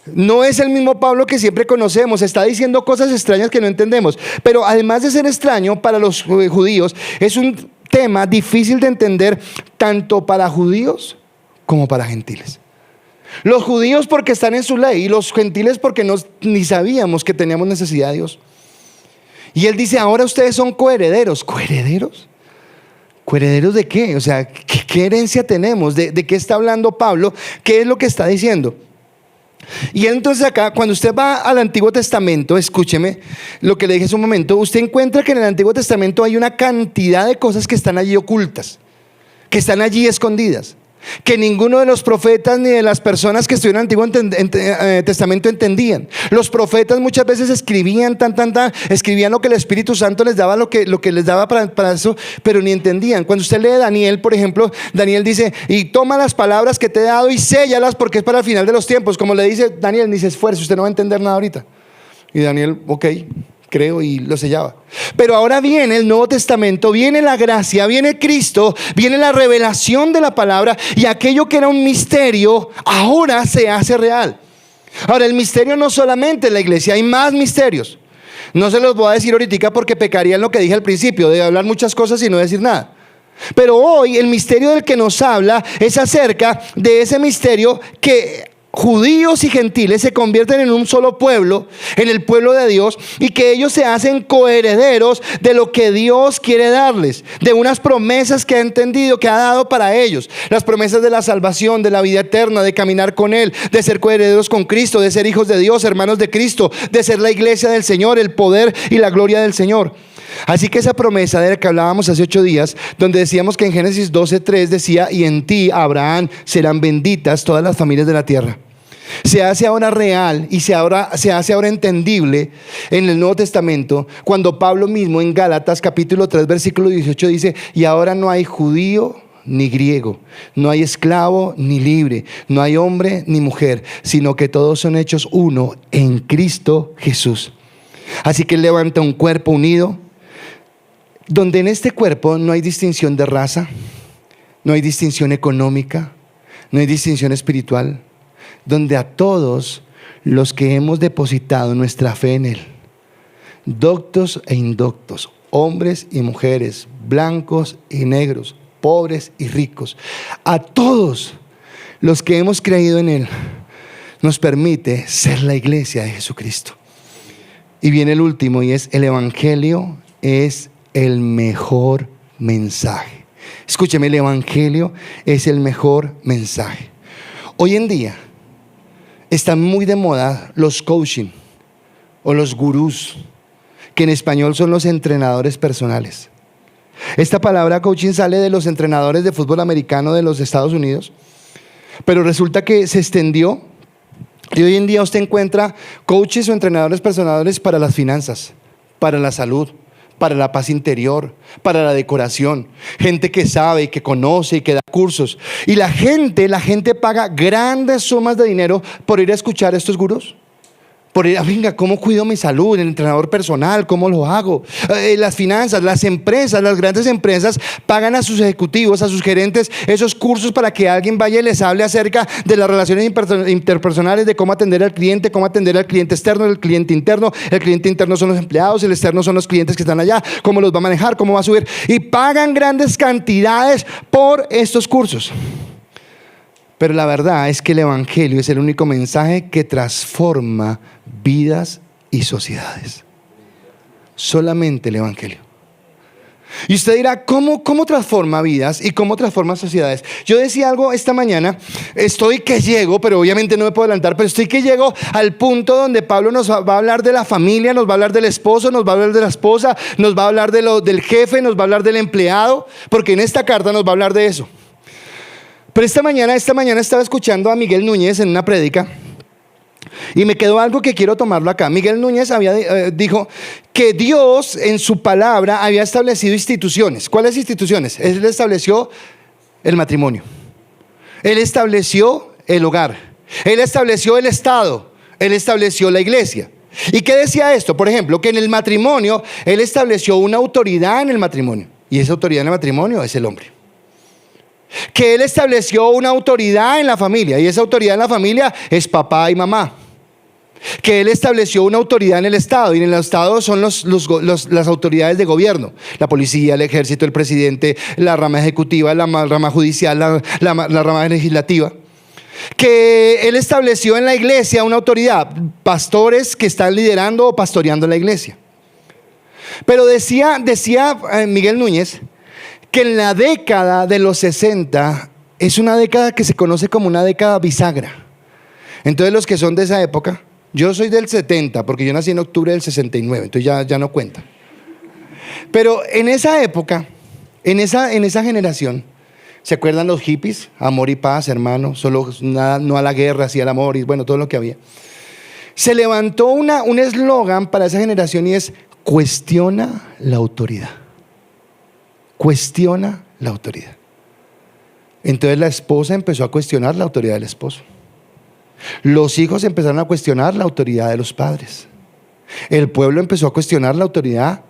No es el mismo Pablo que siempre conocemos. Está diciendo cosas extrañas que no entendemos. Pero además de ser extraño para los judíos, es un tema difícil de entender tanto para judíos como para gentiles. Los judíos porque están en su ley y los gentiles porque ni sabíamos que teníamos necesidad de Dios. Y él dice: ahora ustedes son coherederos. ¿Coherederos? ¿Coherederos de qué? O sea, ¿qué herencia tenemos? ¿De qué está hablando Pablo? ¿Qué es lo que está diciendo? Y entonces acá, cuando usted va al Antiguo Testamento, escúcheme lo que le dije hace un momento, usted encuentra que en el Antiguo Testamento hay una cantidad de cosas que están allí ocultas, que están allí escondidas, que ninguno de los profetas ni de las personas que estuvieron en el Antiguo Testamento entendían. Los profetas muchas veces escribían escribían lo que el Espíritu Santo les daba, lo que les daba para eso, pero ni entendían. Cuando usted lee Daniel, por ejemplo, Daniel dice: y toma las palabras que te he dado y séllalas porque es para el final de los tiempos. Como le dice Daniel, ni se esfuerce, usted no va a entender nada ahorita. Y Daniel, ok, creo, y lo sellaba. Pero ahora viene el Nuevo Testamento, viene la gracia, viene Cristo, viene la revelación de la palabra, y aquello que era un misterio ahora se hace real. Ahora, el misterio no solamente en la iglesia, hay más misterios. No se los voy a decir ahorita porque pecaría en lo que dije al principio, de hablar muchas cosas y no decir nada. Pero hoy el misterio del que nos habla es acerca de ese misterio que judíos y gentiles se convierten en un solo pueblo, en el pueblo de Dios, y que ellos se hacen coherederos de lo que Dios quiere darles, de unas promesas que ha entendido, que ha dado para ellos, las promesas de la salvación, de la vida eterna, de caminar con Él, de ser coherederos con Cristo, de ser hijos de Dios, hermanos de Cristo, de ser la iglesia del Señor, el poder y la gloria del Señor. Así que esa promesa de la que hablábamos hace 8 días, donde decíamos que en Génesis 12:3 decía: y en ti, Abraham, serán benditas todas las familias de la tierra, se hace ahora real y se hace ahora entendible en el Nuevo Testamento, cuando Pablo mismo en Gálatas capítulo 3 versículo 18 dice: y ahora no hay judío ni griego, no hay esclavo ni libre, no hay hombre ni mujer, sino que todos son hechos uno en Cristo Jesús. Así que Él levanta un cuerpo unido, donde en este cuerpo no hay distinción de raza, no hay distinción económica, no hay distinción espiritual, donde a todos los que hemos depositado nuestra fe en Él, doctos e indoctos, hombres y mujeres, blancos y negros, pobres y ricos, a todos los que hemos creído en Él, nos permite ser la iglesia de Jesucristo. Y viene el último, y es: el evangelio es el mejor mensaje. Escúcheme, el evangelio es el mejor mensaje. Hoy en día están muy de moda los coaching o los gurús, que en español son los entrenadores personales. Esta palabra coaching sale de los entrenadores de fútbol americano de los Estados Unidos, pero resulta que se extendió y hoy en día usted encuentra coaches o entrenadores personales para las finanzas, para la salud, para la paz interior, para la decoración. Gente que sabe y que conoce y que da cursos. Y la gente paga grandes sumas de dinero por ir a escuchar a estos gurús. Por ir, venga, ¿cómo cuido mi salud? El entrenador personal, ¿cómo lo hago? Las finanzas, las empresas, las grandes empresas pagan a sus ejecutivos, a sus gerentes, esos cursos para que alguien vaya y les hable acerca de las relaciones interpersonales, de cómo atender al cliente externo, el cliente interno. El cliente interno son los empleados, el externo son los clientes que están allá, cómo los va a manejar, cómo va a subir. Y pagan grandes cantidades por estos cursos. Pero la verdad es que el evangelio es el único mensaje que transforma vidas y sociedades. Solamente el evangelio. Y usted dirá, ¿cómo transforma vidas y cómo transforma sociedades? Yo decía algo esta mañana, estoy que llego, pero obviamente no me puedo adelantar, pero estoy que llego al punto donde Pablo nos va a hablar de la familia, nos va a hablar del esposo, nos va a hablar de la esposa, nos va a hablar del jefe, nos va a hablar del empleado, porque en esta carta nos va a hablar de eso. Pero esta mañana estaba escuchando a Miguel Núñez en una prédica y me quedó algo que quiero tomarlo acá. Miguel Núñez dijo que Dios en su palabra había establecido instituciones. ¿Cuáles instituciones? Él estableció el matrimonio. Él estableció el hogar. Él estableció el Estado. Él estableció la iglesia. ¿Y qué decía esto? Por ejemplo, que en el matrimonio Él estableció una autoridad en el matrimonio. Y esa autoridad en el matrimonio es el hombre. Que Él estableció una autoridad en la familia, y esa autoridad en la familia es papá y mamá. Que Él estableció una autoridad en el Estado, y en el Estado son las autoridades de gobierno: la policía, el ejército, el presidente, la rama ejecutiva, la rama judicial, la rama legislativa. Que Él estableció en la iglesia una autoridad, pastores que están liderando o pastoreando la iglesia. Pero decía Miguel Núñez que en la década de los 60 es una década que se conoce como una década bisagra. Entonces los que son de esa época, yo soy del 70 porque yo nací en octubre del 69, entonces ya no cuenta. Pero en esa época, en esa generación, ¿se acuerdan los hippies? Amor y paz, hermano, solo nada, no a la guerra, sí al amor, y bueno, todo lo que había. Se levantó un eslogan para esa generación y es: cuestiona la autoridad. Cuestiona la autoridad. Entonces la esposa empezó a cuestionar la autoridad del esposo. Los hijos empezaron a cuestionar la autoridad de los padres. El pueblo empezó a cuestionar la autoridad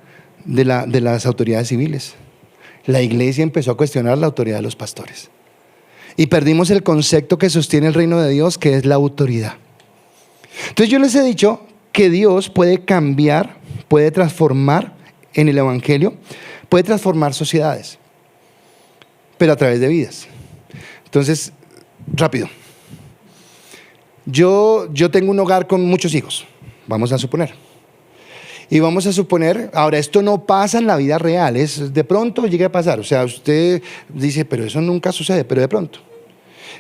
de las autoridades civiles. La iglesia empezó a cuestionar la autoridad de los pastores. Y perdimos el concepto que sostiene el reino de Dios, que es la autoridad. Entonces yo les he dicho que Dios puede cambiar, puede transformar en el evangelio, puede transformar sociedades, pero a través de vidas. Entonces, rápido. Yo tengo un hogar con muchos hijos, vamos a suponer. Y vamos a suponer, ahora esto no pasa en la vida real, de pronto llega a pasar. O sea, usted dice, pero eso nunca sucede, pero de pronto.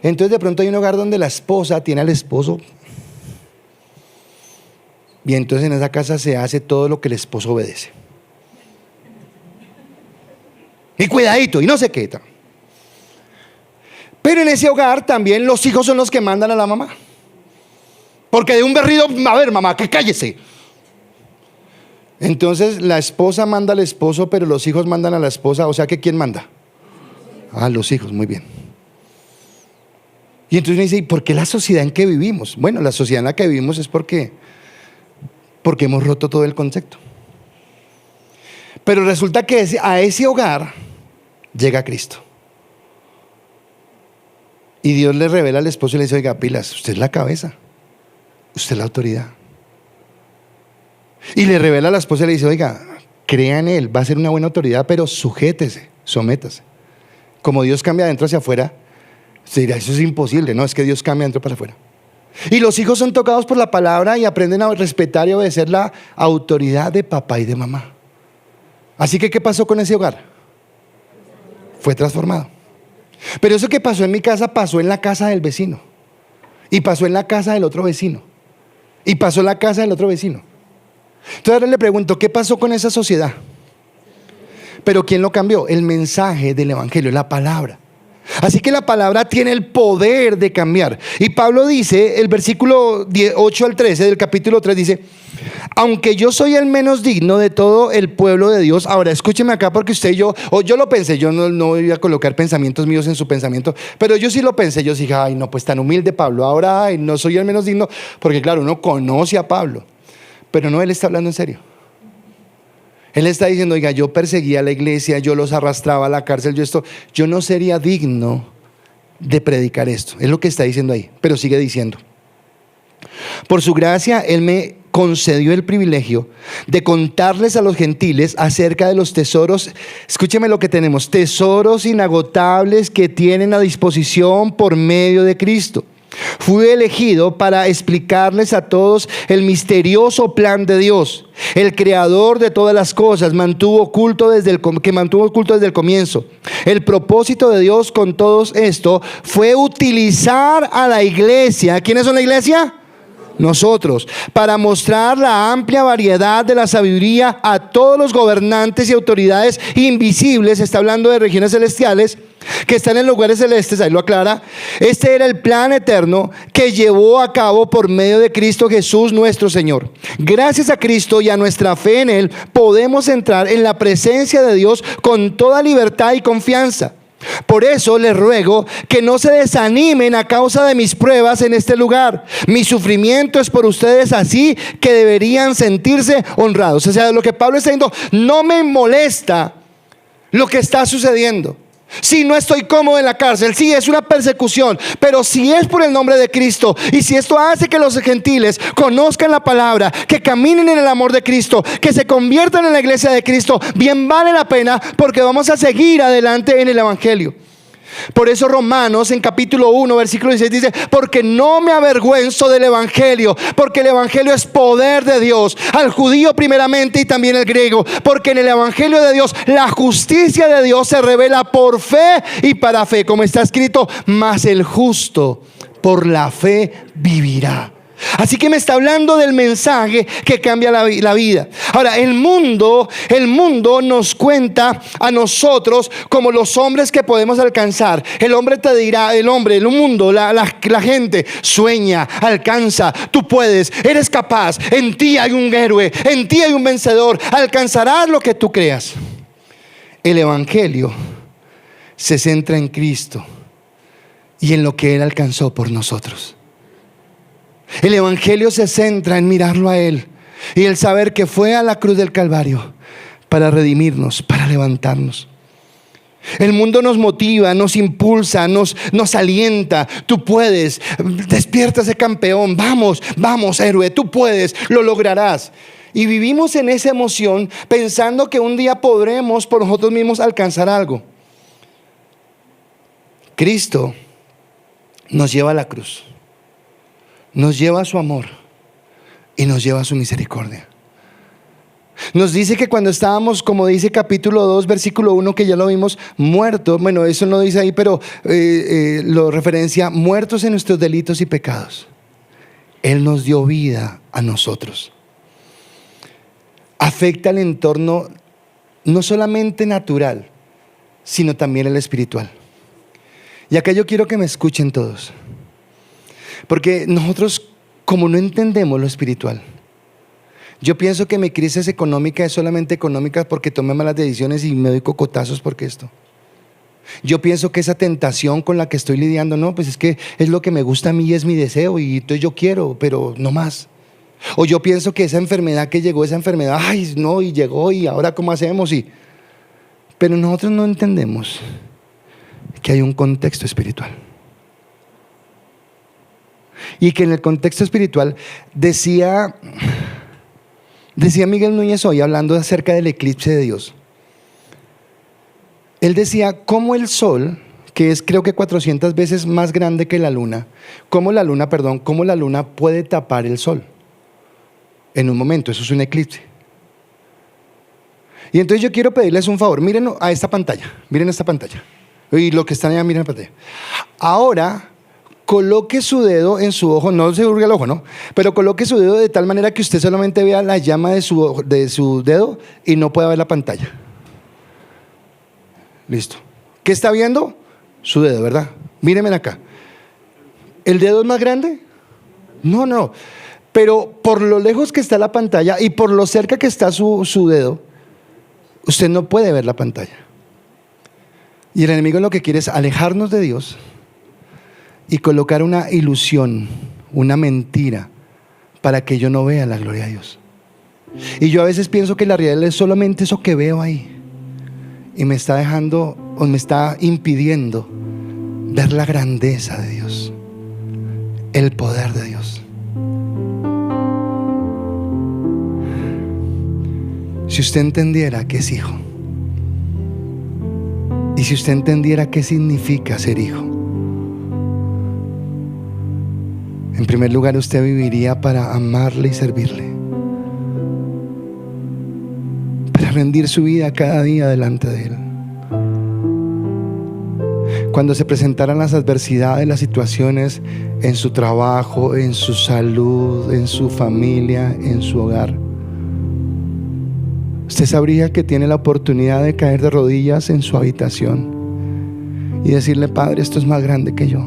Entonces de pronto hay un hogar donde la esposa tiene al esposo. Y entonces en esa casa se hace todo lo que el esposo obedece. Y cuidadito, y no sé qué. Pero en ese hogar también los hijos son los que mandan a la mamá. Porque de un berrido, a ver mamá, que cállese. Entonces la esposa manda al esposo, pero los hijos mandan a la esposa. O sea que ¿quién manda? Los hijos, muy bien. Y entonces me dice, ¿y por qué la sociedad en que vivimos? Bueno, la sociedad en la que vivimos es porque hemos roto todo el concepto. Pero resulta que a ese hogar llega Cristo. Y Dios le revela al esposo y le dice, oiga, pilas, usted es la cabeza, usted es la autoridad. Y le revela a la esposa y le dice, oiga, crea en Él, va a ser una buena autoridad, pero sujétese, sométase. Como Dios cambia de adentro hacia afuera, se dirá, eso es imposible. No, es que Dios cambia de adentro para afuera. Y los hijos son tocados por la palabra y aprenden a respetar y obedecer la autoridad de papá y de mamá. Así que, ¿qué pasó con ese hogar? Fue transformado. Pero eso que pasó en mi casa, pasó en la casa del vecino. Y pasó en la casa del otro vecino. Y pasó en la casa del otro vecino. Entonces ahora le pregunto, ¿qué pasó con esa sociedad? Pero ¿quién lo cambió? El mensaje del evangelio, la palabra. Así que la palabra tiene el poder de cambiar. Y Pablo dice, el versículo 8 al 13 del capítulo 3 dice: aunque yo soy el menos digno de todo el pueblo de Dios. Ahora escúcheme acá, porque usted y yo, o yo lo pensé, yo no voy a colocar pensamientos míos en su pensamiento, pero yo sí lo pensé. Yo dije, ay no, pues tan humilde Pablo, ahora ay, no soy el menos digno, porque claro, uno conoce a Pablo, pero no, él está hablando en serio. Él está diciendo, oiga, yo perseguía a la iglesia, yo los arrastraba a la cárcel, yo no sería digno de predicar esto. Es lo que está diciendo ahí, pero sigue diciendo: por su gracia, Él me concedió el privilegio de contarles a los gentiles acerca de los tesoros. Escúcheme lo que tenemos: tesoros inagotables que tienen a disposición por medio de Cristo. Fui elegido para explicarles a todos el misterioso plan de Dios, el creador de todas las cosas, que mantuvo oculto desde el comienzo. El propósito de Dios con todo esto fue utilizar a la iglesia. ¿Quiénes son la iglesia? Nosotros, para mostrar la amplia variedad de la sabiduría a todos los gobernantes y autoridades invisibles. Está hablando de regiones celestiales que están en lugares celestes, ahí lo aclara. Este era el plan eterno que llevó a cabo por medio de Cristo Jesús nuestro Señor. Gracias a Cristo y a nuestra fe en Él, podemos entrar en la presencia de Dios con toda libertad y confianza. Por eso les ruego que no se desanimen a causa de mis pruebas en este lugar. Mi sufrimiento es por ustedes, así que deberían sentirse honrados. O sea, lo que Pablo está diciendo: no me molesta lo que está sucediendo. Si no estoy cómodo en la cárcel, sí es una persecución, pero si es por el nombre de Cristo, y si esto hace que los gentiles conozcan la palabra, que caminen en el amor de Cristo, que se conviertan en la iglesia de Cristo, bien vale la pena, porque vamos a seguir adelante en el evangelio. Por eso Romanos en capítulo 1 versículo 16 dice: porque no me avergüenzo del evangelio, porque el evangelio es poder de Dios al judío primeramente y también al griego, porque en el evangelio de Dios la justicia de Dios se revela por fe y para fe, como está escrito: mas el justo por la fe vivirá. Así que me está hablando del mensaje que cambia la vida. Ahora, el mundo nos cuenta a nosotros como los hombres que podemos alcanzar. El hombre te dirá, el mundo, la gente sueña, alcanza, tú puedes, eres capaz, en ti hay un héroe, en ti hay un vencedor, alcanzarás lo que tú creas. El evangelio se centra en Cristo y en lo que Él alcanzó por nosotros. El evangelio se centra en mirarlo a Él y el saber que fue a la cruz del Calvario para redimirnos, para levantarnos. El mundo nos motiva, nos impulsa, nos alienta. Tú puedes, despierta ese campeón, vamos héroe, tú puedes, lo lograrás. Y vivimos en esa emoción pensando que un día podremos por nosotros mismos alcanzar algo. Cristo nos lleva a la cruz, nos lleva a su amor y nos lleva a su misericordia. Nos dice que cuando estábamos, como dice capítulo 2 versículo 1, que ya lo vimos, muertos. Bueno, eso no dice ahí, pero lo referencia: muertos en nuestros delitos y pecados, Él nos dio vida a nosotros. Afecta el entorno no solamente natural, sino también el espiritual. Y acá yo quiero que me escuchen todos, porque nosotros, como no entendemos lo espiritual, yo pienso que mi crisis económica es solamente económica porque tomé malas decisiones y me doy cocotazos porque esto. Yo pienso que esa tentación con la que estoy lidiando, no, pues es que es lo que me gusta a mí y es mi deseo, y entonces yo quiero, pero no más. O yo pienso que esa enfermedad que llegó, esa enfermedad, ay no, y llegó, y ahora ¿cómo hacemos? Pero nosotros no entendemos que hay un contexto espiritual. Y que en el contexto espiritual decía Miguel Núñez hoy, hablando acerca del eclipse de Dios. Él decía cómo el sol, que es creo que 400 veces más grande que la luna, cómo la luna puede tapar el sol en un momento. Eso es un eclipse. Y entonces yo quiero pedirles un favor: miren a esta pantalla, miren esta pantalla, y lo que están allá, miren la pantalla. Ahora coloque su dedo en su ojo, no se hurgue el ojo, ¿no? Pero coloque su dedo de tal manera que usted solamente vea la llama de su dedo y no pueda ver la pantalla. Listo. ¿Qué está viendo? Su dedo, ¿verdad? Mírenme acá. ¿El dedo es más grande? No. Pero por lo lejos que está la pantalla y por lo cerca que está su dedo, usted no puede ver la pantalla. Y el enemigo lo que quiere es alejarnos de Dios y colocar una ilusión, una mentira, para que yo no vea la gloria de Dios. Y yo a veces pienso que la realidad es solamente eso que veo ahí, y me está dejando, o me está impidiendo ver la grandeza de Dios, el poder de Dios. Si usted entendiera que es hijo, y si usted entendiera qué significa ser hijo, en primer lugar usted viviría para amarle y servirle, para rendir su vida cada día delante de Él. Cuando se presentaran las adversidades, las situaciones en su trabajo, en su salud, en su familia, en su hogar, usted sabría que tiene la oportunidad de caer de rodillas en su habitación y decirle: Padre, esto es más grande que yo,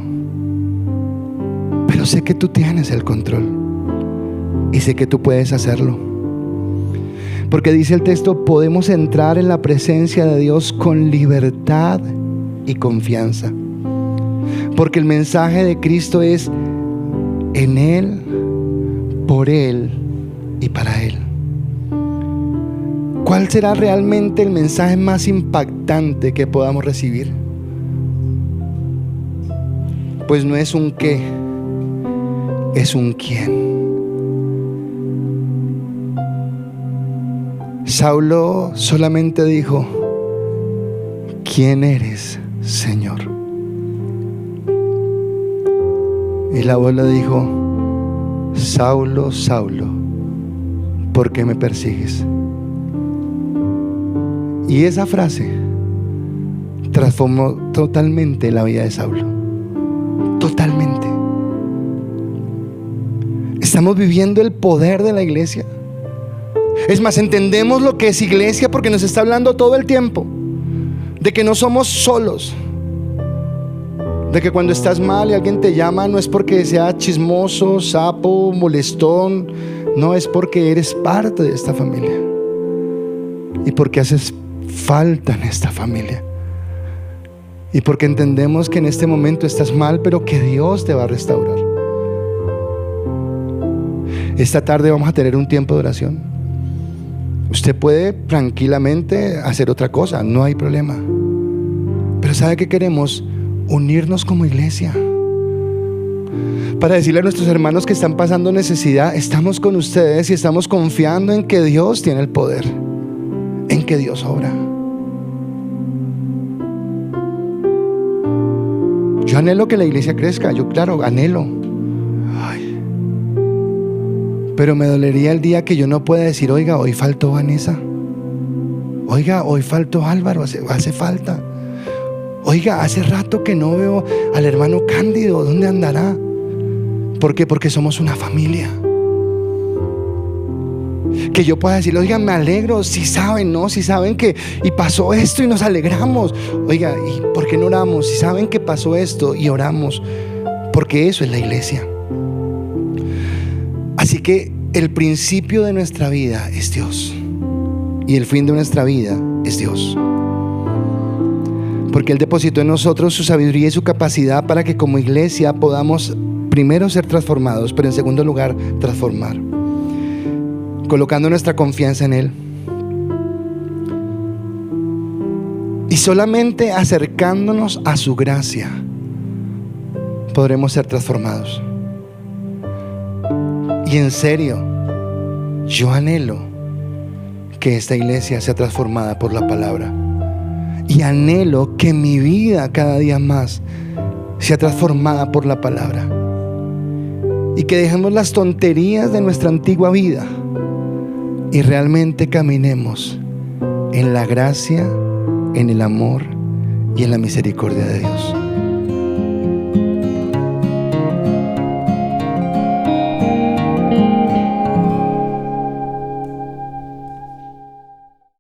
pero sé que tú tienes el control y sé que tú puedes hacerlo. Porque dice el texto: podemos entrar en la presencia de Dios con libertad y confianza, porque el mensaje de Cristo es en Él, por Él y para Él. ¿Cuál será realmente el mensaje más impactante que podamos recibir? Pues no es un qué, es un quién. Saulo solamente dijo: ¿quién eres, Señor? Y la voz le dijo: Saulo, Saulo, ¿por qué me persigues? Y esa frase transformó totalmente la vida de Saulo. Totalmente. Estamos viviendo el poder de la iglesia. Es más, entendemos lo que es iglesia porque nos está hablando todo el tiempo de que no somos solos, de que cuando estás mal y alguien te llama, no es porque sea chismoso, sapo, molestón, no, es porque eres parte de esta familia y porque haces falta en esta familia, y porque entendemos que en este momento estás mal, pero que Dios te va a restaurar. Esta tarde vamos a tener un tiempo de oración. Usted puede tranquilamente hacer otra cosa, no hay problema, pero ¿sabe qué queremos? Unirnos como iglesia para decirle a nuestros hermanos que están pasando necesidad: estamos con ustedes y estamos confiando en que Dios tiene el poder, en que Dios obra. Yo anhelo que la iglesia crezca, yo claro, anhelo. Ay, pero me dolería el día que yo no pueda decir: oiga, hoy faltó Vanessa, oiga, hoy faltó Álvaro, hace falta. Oiga, hace rato que no veo al hermano Cándido, ¿dónde andará? ¿Por qué? Porque somos una familia. Que yo pueda decir: oiga, me alegro, si saben, ¿no? Si saben que y pasó esto y nos alegramos. Oiga, ¿y por qué no oramos? Si saben que pasó esto y oramos. Porque eso es la iglesia. Así que el principio de nuestra vida es Dios, y el fin de nuestra vida es Dios. Porque Él depositó en nosotros su sabiduría y su capacidad para que como iglesia podamos primero ser transformados, pero en segundo lugar transformar, colocando nuestra confianza en Él. Y solamente acercándonos a su gracia podremos ser transformados. Y en serio, yo anhelo que esta iglesia sea transformada por la palabra. Y anhelo que mi vida cada día más sea transformada por la palabra. Y que dejemos las tonterías de nuestra antigua vida y realmente caminemos en la gracia, en el amor y en la misericordia de Dios.